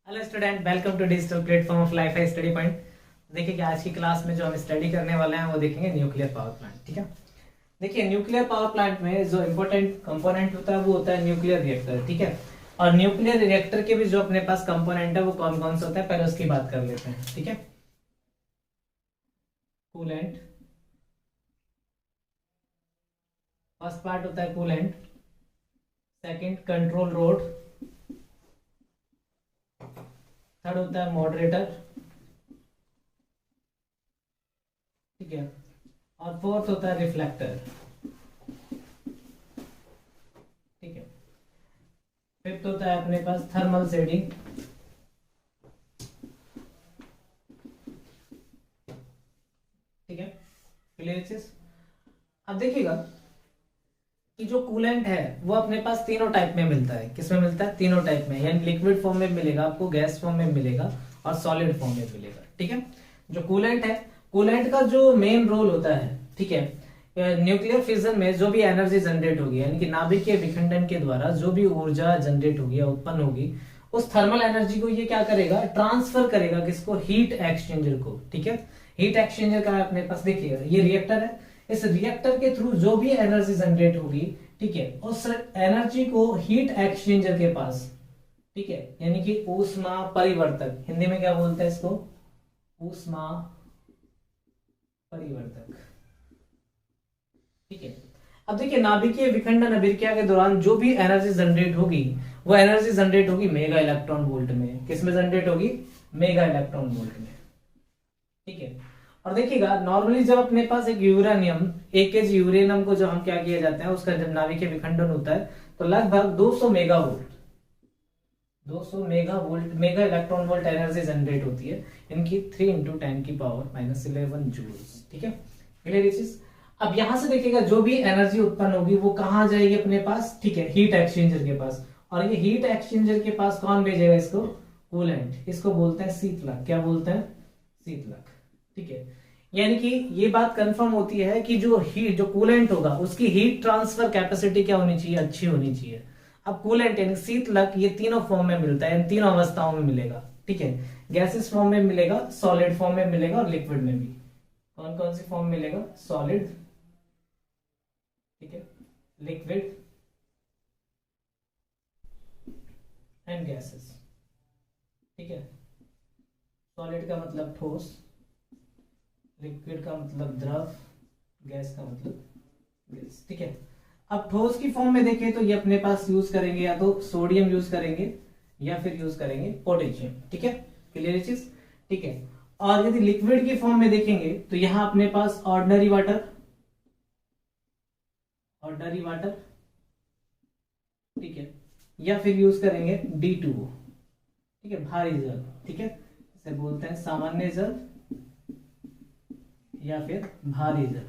Hello student, welcome to digital platform of life study point. देखिए कि आज की क्लास में जो हम स्टडी करने वाले हैं वो देखेंगे न्यूक्लियर पावर प्लांट। ठीक है, देखिए न्यूक्लियर पावर प्लांट में जो इम्पोर्टेंट कंपोनेंट होता है वो होता है न्यूक्लियर रिएक्टर। ठीक है, और न्यूक्लियर रिएक्टर के भी जो अपने पास कंपोनेंट है वो कौन कौन से होता है पहले उसकी बात कर लेते हैं। ठीक है, कूलेंट, फर्स्ट पार्ट होता है coolant, second control road, third होता है मॉडरेटर। ठीक है, और फोर्थ होता है रिफ्लेक्टर। ठीक है, फिफ्थ होता है अपने पास थर्मल शेडिंग। ठीक है, क्लियर चीज। अब देखिएगा कि जो कूलेंट है वो अपने पास तीनों टाइप में मिलता है। किसमें मिलता है? तीनों टाइप में, यानी लिक्विड फॉर्म में मिलेगा आपको, गैस फॉर्म में मिलेगा और सॉलिड फॉर्म में मिलेगा। ठीक है, जो कूलेंट है, कूलेंट का जो मेन रोल होता है, ठीक है, न्यूक्लियर फिजन में जो भी एनर्जी जनरेट होगी, यानी कि नाभिक के विखंडन के द्वारा जो भी ऊर्जा जनरेट होगी या उत्पन्न होगी, उस थर्मल एनर्जी को ये क्या करेगा? ट्रांसफर करेगा। किसको? हीट एक्सचेंजर को। ठीक है, हीट एक्सचेंजर का अपने पास देखिएगा ये रिएक्टर है, इस रिएक्टर के थ्रू जो भी एनर्जी जनरेट होगी, ठीक है, उस एनर्जी को हीट एक्सचेंजर के पास, ठीक है, यानी कि ऊष्मा परिवर्तक, हिंदी में क्या बोलते हैं इसको? ऊष्मा परिवर्तक। ठीक है, अब देखिए नाभिकीय विखंडन अभिक्रिया के दौरान जो भी एनर्जी जनरेट होगी वो एनर्जी जनरेट होगी मेगा इलेक्ट्रॉन वोल्ट में। किसमें जनरेट होगी? मेगा इलेक्ट्रॉन वोल्ट में। ठीक है, और देखिएगा नॉर्मली जब अपने पास एक यूरेनियम, 1 kg यूरेनियम को जब हम क्या किया जाता है, उसका जब नाभिकीय विखंडन होता है तो लगभग 200 mega volt, 200 mega volt, mega electron volt energy generate होती है, इनकी 3 × 10⁻⁻11 जूल्स। ठीक है, क्लियर चीज। अब यहां से देखिएगा जो भी एनर्जी उत्पन्न होगी वो कहां जाएगी अपने पास? ठीक है, हीट एक्सचेंजर के पास। और ये हीट एक्सचेंजर के पास कौन भेजेगा इसको? कूलेंट। इसको बोलते हैं शीतलक। क्या बोलते हैं? शीतलक। ठीक है, यानी कि ये बात कंफर्म होती है कि जो हीट, जो कूलेंट होगा उसकी हीट ट्रांसफर कैपेसिटी क्या होनी चाहिए? अच्छी होनी चाहिए। अब कूलेंट यानी शीतलक ये तीनों फॉर्म में मिलता है, इन तीनों अवस्थाओं में मिलेगा। ठीक है, गैसेस फॉर्म में मिलेगा, सॉलिड फॉर्म में मिलेगा और लिक्विड में भी। कौन कौन सी फॉर्म मिलेगा? सॉलिड, ठीक है, लिक्विड एंड गैसेस। ठीक है, सॉलिड का मतलब ठोस, लिक्विड का मतलब द्रव, गैस का मतलब गैस। ठीक है, अब ठोस की फॉर्म में देखें तो ये अपने पास यूज करेंगे या तो सोडियम यूज करेंगे या फिर यूज करेंगे पोटेशियम। ठीक है, क्लियर चीज। ठीक है, और यदि लिक्विड की फॉर्म में देखेंगे तो यहां अपने पास ऑर्डिनरी वाटर, ऑर्डिनरी वाटर, ठीक है, या फिर यूज करेंगे D2O। ठीक है, भारी जल। ठीक है, इसे बोलते हैं सामान्य जल या फिर भारी जल।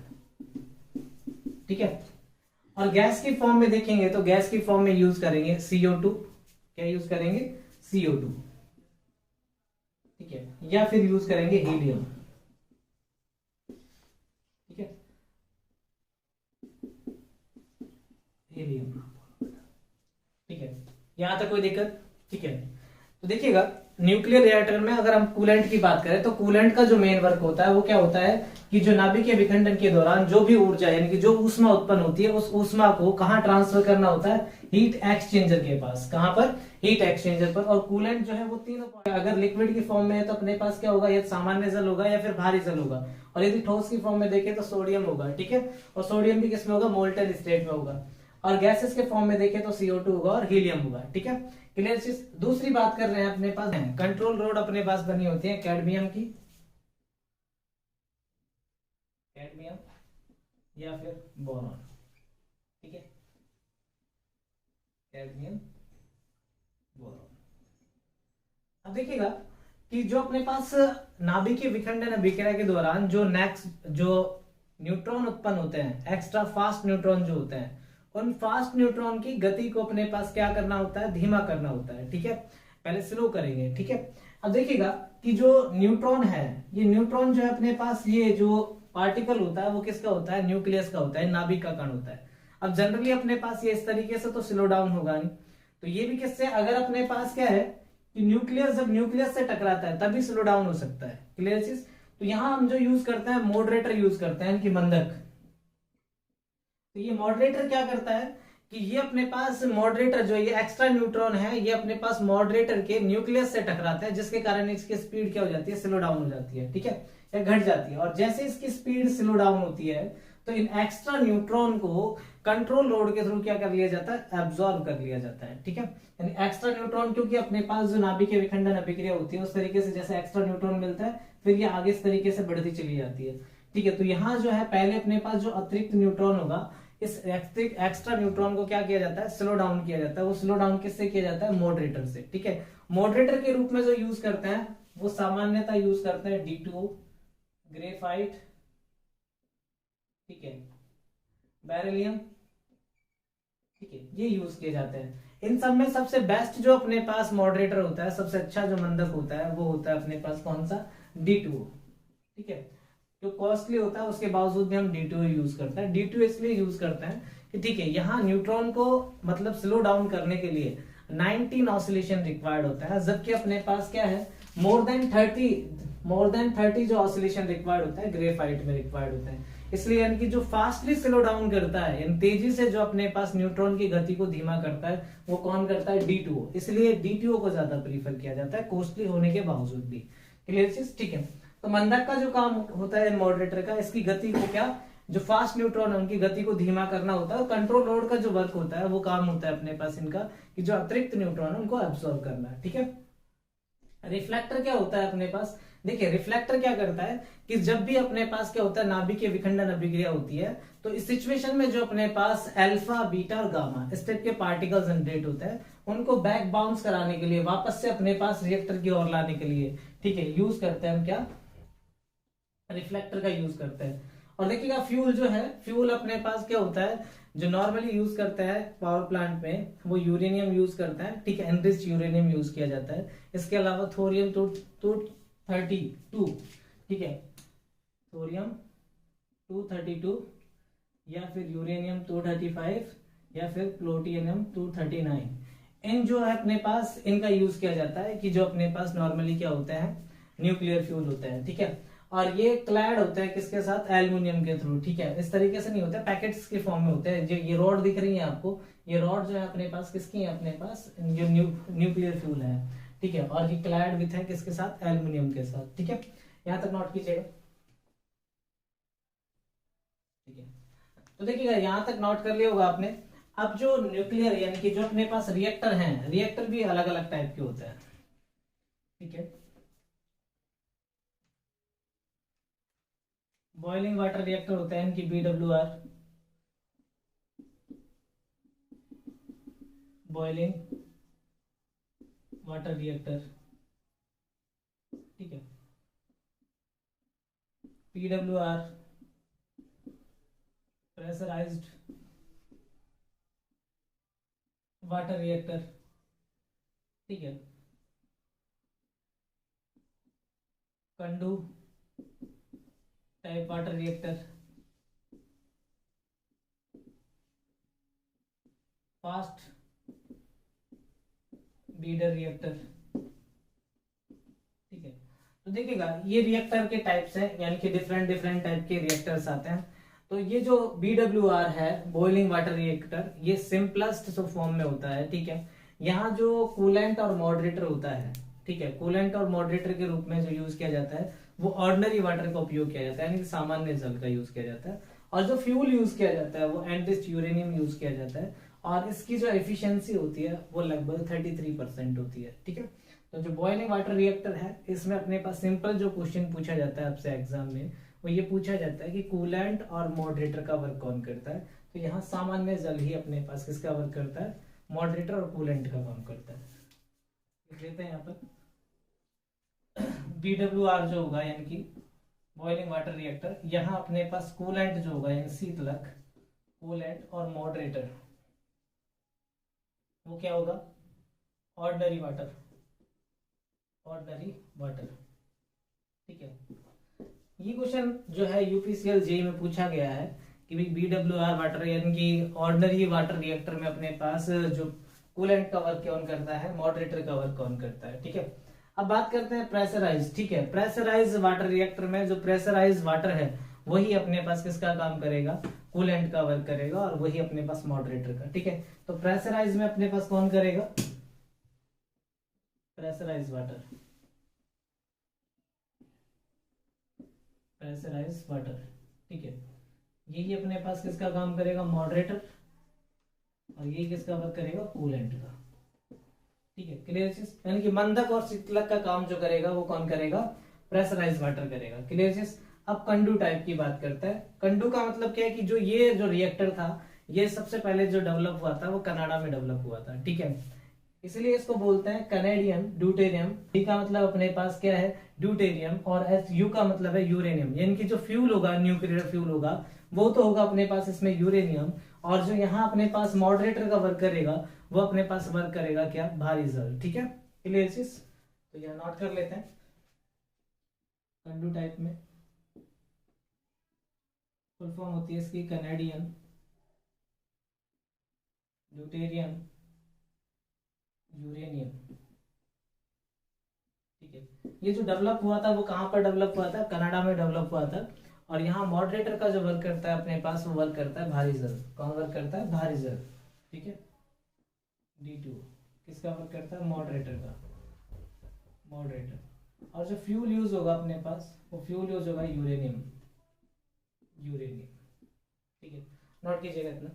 ठीक है, और गैस की फॉर्म में देखेंगे तो गैस की फॉर्म में यूज करेंगे CO2। क्या यूज करेंगे? CO2। ठीक है, या फिर यूज करेंगे हीलियम। ठीक है, हीलियम। ठीक है, यहां तक कोई दिक्कत? ठीक है, तो देखिएगा न्यूक्लियर रिएक्टर में अगर हम कूलेंट की बात करें तो कूलेंट का जो मेन वर्क होता है वो क्या होता है कि जो नाभिकीय विखंडन के दौरान जो भी ऊर्जा, यानी कि जो ऊष्मा उत्पन्न होती है, उस ऊष्मा को कहां ट्रांसफर करना होता है? हीट एक्सचेंजर के पास। कहां पर? हीट एक्सचेंजर पर। और कूलेंट जो है वो तीनों, अगर लिक्विड की फॉर्म में है तो अपने पास क्या होगा? या सामान्य जल होगा या फिर भारी जल होगा, और यदि ठोस की फॉर्म में देखें तो सोडियम होगा। ठीक है, और सोडियम भी किसमें होगा? मोल्टन स्टेट में होगा। और गैसेस के फॉर्म में देखें तो CO2 होगा और हीलियम होगा। ठीक है, क्लियर चीज। दूसरी बात कर रहे हैं अपने पास कंट्रोल रोड, अपने पास बनी होती है कैडमियम की, कैडमियम या फिर बोरॉन। ठीक है, कैडमियम, बोरॉन। अब देखिएगा कि जो अपने पास नाभिकीय विखंडन अभिक्रिया के दौरान जो नेक्स्ट जो न्यूट्रॉन उत्पन्न होते हैं, एक्स्ट्रा फास्ट न्यूट्रॉन जो होते हैं, उन फास्ट न्यूट्रॉन की गति को अपने पास क्या करना होता है? धीमा करना होता है। ठीक है, पहले स्लो करेंगे। ठीक है, अब देखिएगा कि जो न्यूट्रॉन है, ये न्यूट्रॉन जो है अपने पास, ये जो पार्टिकल होता है वो किसका होता है? न्यूक्लियस का होता है, नाभिक का कण होता है। अब जनरली अपने पास ये इस तरीके से तो स्लो डाउन होगा नहीं, तो ये भी किससे? अगर अपने पास क्या है कि न्यूक्लियस जब न्यूक्लियस से टकराता है तभी स्लो डाउन हो सकता है। क्लियर चीज। तो यहां हम जो यूज करते हैं मॉडरेटर यूज करते हैं, इनकी मंदक। तो ये मॉडरेटर क्या करता है कि ये अपने पास मॉडरेटर जो ये एक्स्ट्रा न्यूट्रॉन है ये अपने पास मॉडरेटर के न्यूक्लियस से टकराता है, जिसके कारण इसकी स्पीड क्या हो जाती है, स्लो डाउन हो जाती है। ठीक है, या घट जाती है। और जैसे इसकी स्पीड स्लो डाउन होती है तो इन एक्स्ट्रा न्यूट्रॉन को कंट्रोल लोड के थ्रू क्या कर लिया जाता है, एब्जॉर्ब कर लिया जाता है। ठीक है, यानी एक्स्ट्रा न्यूट्रॉन, क्योंकि अपने पास जो नाभिकीय विखंडन अभिक्रिया होती है उस तरीके से जैसे एक्स्ट्रा न्यूट्रॉन मिलता है फिर ये आगे इस तरीके से बढ़ती चली जाती है। ठीक है, तो यहाँ जो है पहले अपने पास जो अतिरिक्त न्यूट्रॉन होगा, इस एक्स्ट्रा न्यूट्रॉन को क्या किया जाता है, स्लो डाउन किया जाता है। वो स्लो डाउन किससे किया जाता है, मॉडरेटर से। ठीक है, मॉडरेटर के रूप में जो यूज करते हैं वो सामान्यतः यूज करते हैं D2O, ग्रेफाइट, ठीक है, बेरिलियम। ठीक है, ये यूज किए जाते हैं। इन सब में सबसे बेस्ट जो अपने पास मॉडरेटर होता है, सबसे अच्छा जो मंदक होता है वो होता है अपने पास कौन सा, D2O। ठीक है, जो कॉस्टली होता है उसके बावजूद भी हम D2O यूज करते हैं। D2O इसलिए यूज करते हैं कि ठीक है यहाँ न्यूट्रॉन को मतलब स्लो डाउन करने के लिए 19 ऑसिलेशन रिक्वायर्ड होता है, जबकि अपने पास क्या है मोर देन 30 जो ऑसिलेशन रिक्वायर्ड होता है ग्रेफाइट में रिक्वायर्ड होता है। इसलिए यानी कि जो फास्टली स्लो डाउन करता है, यानी तेजी से जो अपने पास न्यूट्रॉन की गति को धीमा करता है वो कौन करता है, D2O। इसलिए D2O को ज्यादा प्रीफर किया जाता है कॉस्टली होने के बावजूद भी। क्लियर चीज। ठीक है, तो मंदक का जो काम होता है मॉडरेटर का, इसकी गति को क्या, जो फास्ट न्यूट्रॉन है उनकी गति को धीमा करना होता है। और कंट्रोल लोड का जो वर्क होता है वो काम होता है अपने पास इनका कि जो अतिरिक्त न्यूट्रॉन है उनको एब्सॉर्ब करना है। ठीक है, रिफ्लेक्टर क्या होता है अपने पास, देखिए रिफ्लेक्टर क्या करता है कि जब भी अपने पास क्या होता है नाभिकीय विखंडन अभिक्रिया होती है तो इस सिचुएशन में जो अपने पास अल्फा बीटा और गामा इस टाइप के पार्टिकल्स जनरेट होते हैं उनको बैक बाउंस कराने के लिए, वापस से अपने पास रिएक्टर की ओर लाने के लिए, ठीक है, यूज करते हैं हम क्या, रिफ्लेक्टर का यूज करते हैं। और देखिएगा फ्यूल जो है, फ्यूल अपने पास क्या होता है जो नॉर्मली यूज करते हैं पावर प्लांट में वो यूरेनियम यूज करते हैं। ठीक है, एनरिच्ड यूरेनियम यूज किया जाता है। इसके अलावा थोरियम 232, ठीक है, थोरियम 232 या फिर यूरेनियम 235 या फिर प्लूटोनियम 239, इन जो है अपने पास इनका यूज किया जाता है कि जो अपने पास नॉर्मली क्या होता है न्यूक्लियर फ्यूल होता है। ठीक है, और ये क्लैड होता है किसके साथ, एल्युमिनियम के थ्रू। ठीक है, इस तरीके से नहीं होता, पैकेट्स के फॉर्म में होते हैं। जो ये रॉड दिख रही है आपको, ये रॉड जो है अपने पास किसकी है, अपने पास जो न्यूक्लियर फ्यूल है। ठीक है, और ये क्लैड विथ है किसके साथ, एल्युमिनियम के साथ। ठीक है, यहां तक नोट कीजिएगा। ठीक है, तो देखिएगा यहां तक नोट कर लिया होगा आपने। अब जो न्यूक्लियर यानी कि जो अपने पास रिएक्टर हैं, रिएक्टर भी अलग अलग टाइप के होते हैं। ठीक है, बॉइलिंग वाटर रिएक्टर होता है इनकी BWR, बॉइलिंग वाटर रिएक्टर। ठीक है, PWR, प्रेशराइज्ड वाटर रिएक्टर। ठीक है, Kandu type water reactor, fast bidder reactor. ठीक है, तो देखिएगा ये रिएक्टर के टाइप्स हैं, यानी कि डिफरेंट डिफरेंट टाइप के रिएक्टर्स आते हैं। तो ये जो BWR है बॉइलिंग वाटर रिएक्टर, ये सिंपलेस्ट फॉर्म में होता है। ठीक है, यहाँ जो कूलेंट और मॉडरेटर होता है, ठीक है, कूलेंट और मॉडरेटर के रूप में जो यूज किया जाता है वो ऑर्डिनरी वाटर का उपयोग किया जाता है, यानी कि सामान्य जल का यूज किया जाता है। और जो फ्यूल यूज किया जाता है वो एनरिच्ड यूरेनियम यूज किया जाता है, और इसकी जो एफिशिएंसी होती है वो लगभग 33% होती है। ठीक है, तो जो बॉइलिंग वाटर रिएक्टर है इसमें अपने पास सिंपल जो क्वेश्चन पूछा जाता है आपसे एग्जाम में वो ये पूछा जाता है कि कूलेंट और मॉडरेटर का वर्क कौन करता है। तो यहाँ सामान्य जल ही अपने पास किसका वर्क करता है, मॉडरेटर और कूलेंट का काम करता है। लिख लेते हैं यहाँ पर BWR जो होगा यानी कि बॉइलिंग वाटर रिएक्टर, यहाँ अपने पास कूलेंट जो होगा यानी शीतलक, कूलेंट और मॉडरेटर वो क्या होगा, ऑर्डिनरी वाटर, ऑर्डिनरी वाटर। ठीक है, ये क्वेश्चन जो है UPSC JEE में पूछा गया है कि भाई BWR वाटर यानी कि ऑर्डिनरी वाटर रिएक्टर में अपने पास जो कूलेंट का वर्क कौन करता है, मॉडरेटर का वर्क कौन करता है। ठीक है, अब बात करते हैं प्रेशराइज। ठीक है, प्रेशराइज वाटर रिएक्टर में जो प्रेशराइज वाटर है वही अपने पास किसका काम करेगा, कूलेंट का वर्क करेगा, और वही अपने पास मॉडरेटर का। ठीक है, तो प्रेशराइज में अपने पास कौन करेगा, प्रेशराइज वाटर, प्रेशराइज वाटर। ठीक है, यही अपने पास किसका काम करेगा, मॉडरेटर, और यही किसका वर्क करेगा, कूलेंट का। ठीक है, क्लियर चीज, यानी कि मंदक और शीतलक का काम जो करेगा वो कौन करेगा, प्रेशराइज वाटर करेगा। क्लियर चीज। अब कंडू टाइप की बात करते हैं। कंडू का मतलब क्या है कि ये जो रिएक्टर था ये सबसे पहले जो डेवलप हुआ था वो कनाडा में डेवलप हुआ था। ठीक है, इसलिए इसको बोलते हैं कनेडियन ड्यूटेरियम। डी का मतलब अपने पास क्या है, ड्यूटेरियम, और एस यू का मतलब है यूरेनियम। यानी कि जो फ्यूल होगा, न्यूक्लियर फ्यूल होगा, वो तो होगा अपने पास इसमें यूरेनियम, और जो यहाँ अपने पास मॉडरेटर का वर्क करेगा वो अपने पास वर्क करेगा क्या, भारी जल। ठीक है, क्लियर चीज, तो यहाँ नोट कर लेते हैं। कंडू टाइप में फुल फॉर्म होती है इसकी कनेडियन ड्यूटेरियम यूरेनियम। ठीक है, ये जो डेवलप हुआ था वो कहां पर डेवलप हुआ था, कनाडा में डेवलप हुआ था। और यहाँ मॉडरेटर का जो वर्क करता है अपने पास वो वर्क करता है भारी जल। कौन वर्क करता है, भारी जल। ठीक है, D2 किसका वर्क करता है, मॉडरेटर का, मॉडरेटर। और जो फ्यूल यूज होगा अपने पास वो फ्यूल यूज होगा यूरेनियम, यूरेनियम। ठीक है, नोट कीजिएगा इतना।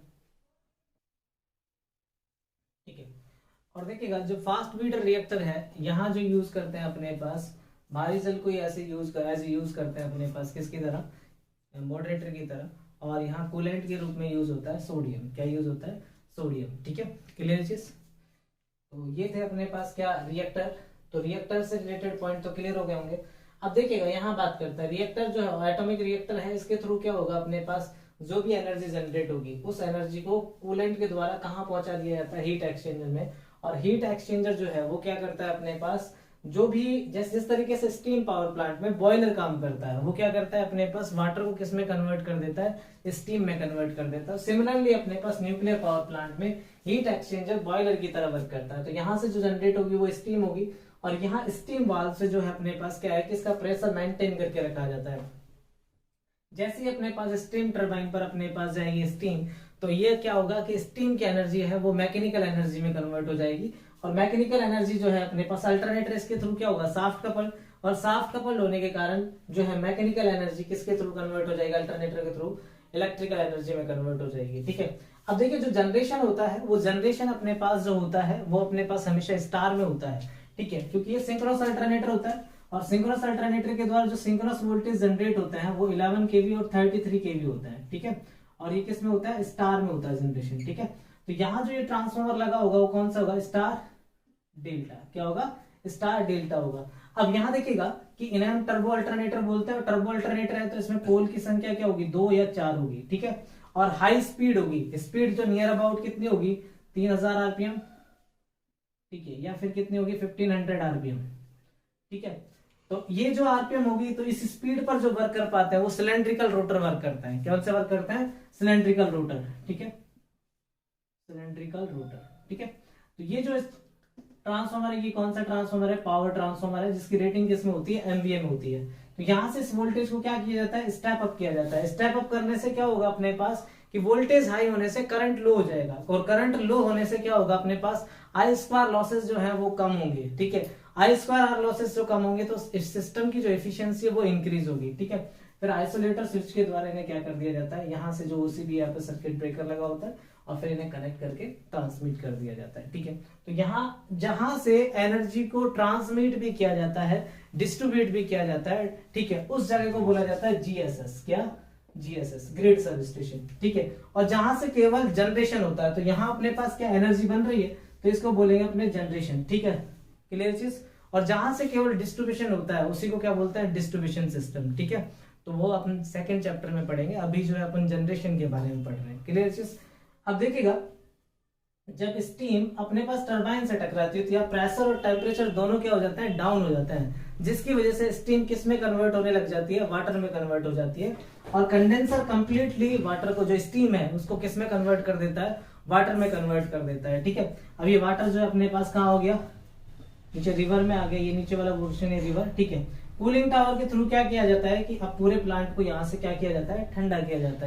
ठीक है, और देखिएगा जो फास्ट बीटर रिएक्टर है यहाँ जो यूज करते हैं अपने पास भारी जल को ऐसे यूज करते हैं अपने पास किसकी तरह, मॉडरेटर की तरह, और यहाँ कूलेंट के रूप में यूज होता है सोडियम। क्या यूज होता है, सोडियम। ठीक है, क्लियर चीज। तो ये थे अपने पास क्या, रिएक्टर। तो रिएक्टर से रिलेटेड पॉइंट तो क्लियर हो गए होंगे। अब देखिएगा यहाँ बात करते हैं रिएक्टर जो है एटॉमिक रिएक्टर है, इसके थ्रू क्या होगा, अपने पास जो भी एनर्जी जनरेट होगी उस एनर्जी को कूलेंट के द्वारा कहाँ पहुंचा दिया जाता है, हीट एक्सचेंजर में। और हीट एक्सचेंजर जो है वो क्या करता है अपने पास, जो भी जिस तरीके से स्टीम पावर प्लांट में बॉयलर काम करता है वो क्या करता है अपने पास वाटर को किस में कन्वर्ट कर देता है, स्टीम में कन्वर्ट कर देता है। सिमिलरली अपने पास न्यूक्लियर पावर प्लांट में हीट एक्सचेंजर बॉयलर की तरह वर्क करता है। तो यहाँ से जो जनरेट होगी वो स्टीम होगी, और यहाँ स्टीम वाल्व से जो है अपने पास क्या है कि इसका प्रेशर मेंटेन करके रखा जाता है। जैसे ही अपने पास स्टीम टरबाइन पर अपने पास जाएगी स्टीम, तो ये क्या होगा कि स्टीम की एनर्जी है वो मैकेनिकल एनर्जी में कन्वर्ट हो जाएगी। और मैकेनिकल एनर्जी जो है अपने पास अल्टरनेटर इसके थ्रू क्या होगा, साफ्ट कपल, और साफ्ट कपल होने के कारण जो है मैकेनिकल एनर्जी किसके थ्रू कन्वर्ट हो जाएगी, अल्टरनेटर के थ्रू इलेक्ट्रिकल एनर्जी में कन्वर्ट हो जाएगी। ठीक है, अब देखिए जो जनरेशन होता है वो जनरेशन अपने पास जो होता है वो अपने पास हमेशा स्टार में होता है। ठीक है, क्योंकि ये सिंक्रोनस अल्टरनेटर होता है, और सिंक्रोनस अल्टरनेटर के द्वारा जो सिंक्रोनस वोल्टेज जनरेट होते हैं वो 11 kV और 33 kV होता है। ठीक है, और ये किस में होता है, स्टार में होता है जनरेशन। ठीक है, तो यहाँ जो ये ट्रांसफार्मर लगा होगा वो कौन सा होगा, स्टार डेल्टा। क्या होगा, स्टार डेल्टा होगा। अब यहाँ देखिएगा कि इन्हें हम टर्बो अल्टरनेटर बोलते हैं, और टर्बो अल्टरनेटर है तो इसमें पोल की संख्या क्या होगी, 2 या 4 होगी। ठीक है, और हाई स्पीड होगी, स्पीड जो नियर अबाउट कितनी होगी, 3000 आरपीएम। ठीक है, या फिर कितनी होगी, 1500 आरपीएम। ठीक है, तो ये जो आरपीएम होगी तो इस स्पीड पर जो वर्क कर पाता है वो सिलेंड्रिकल रोटर वर्क करता है। क्या से वर्क करता है, सिलेंड्रिकल रोटर। ठीक है, सिलेंड्रिकल रोटर। ठीक है, तो ये जो ट्रांसफार्मर है ये कौन सा ट्रांसफार्मर है, पावर ट्रांसफार्मर है, जिसकी रेटिंग किसमें होती है, एमवीए में होती है। तो यहां से इस वोल्टेज को क्या किया जाता है, स्टेप अप किया जाता है। स्टेप अप करने से क्या होगा अपने पास कि वोल्टेज हाई होने से करंट लो हो जाएगा, और करंट लो होने से क्या होगा अपने पास, आई स्क्वायर लॉसेस जो है वो कम होंगे। ठीक है, आई स्क्वायर आर लॉसेस जो कम होंगे तो इस सिस्टम की जो एफिशिएंसी है वो इंक्रीज होगी। ठीक है, फिर आइसोलेटर स्विच के द्वारा इन्हें क्या कर दिया जाता है, यहाँ से जो ओसीबी यहाँ पे सर्किट ब्रेकर लगा होता है और फिर इन्हें कनेक्ट करके ट्रांसमिट कर दिया जाता है। ठीक है, तो यहाँ जहां से एनर्जी को ट्रांसमिट भी किया जाता है, डिस्ट्रीब्यूट भी किया जाता है, ठीक है, उस जगह को बोला जाता है जीएसएस। क्या, जीएसएस, ग्रिड सब स्टेशन। ठीक है, और जहां से केवल जनरेशन होता है, तो यहाँ अपने पास क्या एनर्जी बन रही है तो इसको बोलेंगे अपने जनरेशन। ठीक है, क्लियर चीज। और जहां से केवल डिस्ट्रीब्यूशन होता है उसी को क्या बोलते हैं, डिस्ट्रीब्यूशन सिस्टम। ठीक है, तो वो अपन सेकंड चैप्टर में पढ़ेंगे, अभी जो है अपन जनरेशन के बारे में पढ़ रहे हैं। क्लियर चीज। अब देखिएगा जब स्टीम अपने पास टरबाइन से टकराती है तो यहाँ प्रेशर और टेम्परेचर दोनों क्या हो जाते हैं, डाउन हो जाते हैं, जिसकी वजह से स्टीम किस में कन्वर्ट होने लग जाती है, वाटर में कन्वर्ट हो जाती है। और कंडेंसर कंप्लीटली वाटर को जो स्टीम है उसको किस में कन्वर्ट कर देता है, वाटर में कन्वर्ट कर देता है। ठीक है, अब ये वाटर जो है अपने पास कहाँ हो गया, नीचे रिवर में आ गया, ये नीचे वाला पोर्शन है रिवर। ठीक है, कूलिंग टावर के थ्रू क्या किया जाता है कि अब पूरे प्लांट को यहाँ से क्या किया जाता है, ठंडा किया जाता है।